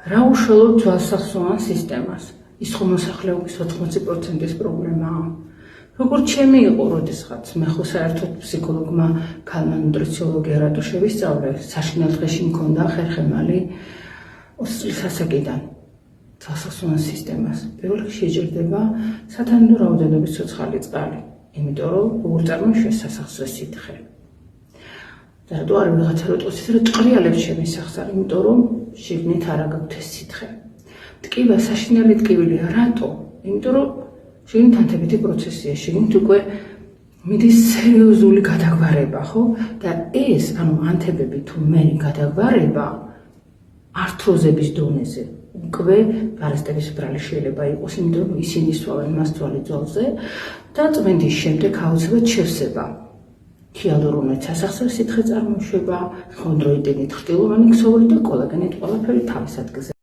რა უშუალოდ ძვალსახსოვან სისტემას? ის ხომ მოსახლეობის 80%-ის პრობლემაა. როგორც ჩემი იყო, როდესაც მე ხო საერთოდ ფსიქოლოგმა ქალმა ნუტრიციოლოგი რატო შევისწავლე, საშინელ დღეში მქონდა ხერხემალი 20 წლის ასაკიდან ძვალსახსოვან სისტემას. პირველ რიგში შეჭირდება სათანადო რაოდენობის ცოცხალი წყალი, იმიტომ რომ როგორ წარმოიშვეს სასახსრე სითხე. და რატო არ ვიღაცა როტოს ისე ტყრიალებს ჩემი სახს არ, იმიტომ რომ შიგნით არ აგაქვთ ეს სითხე. ტკივა საშინელი ტკივილია, რატო? იმიტომ რომ შიგნით ანთებითი პროცესია, შიგნით უკვე მიდის სერიოზული გადაგვარება, ხო? და ეს, ანუ ანთებები თუ მე გადაგვარება ართროზების დონეზე, უკვე პარასიტების ბრალი შეიძლება იყოს, იმიტომ რომ ისინი სვავენ მასწვალი ძვალზე და წმენდის შემდეგ აუცილებლად შევსება. ჰიალურონით სასახსრე სითხე წარმოიშვება, ხონდროიტინით ხრტილოვანი ქსოვილი და კოლაგენით ყველაფერი თავის ადგილზე.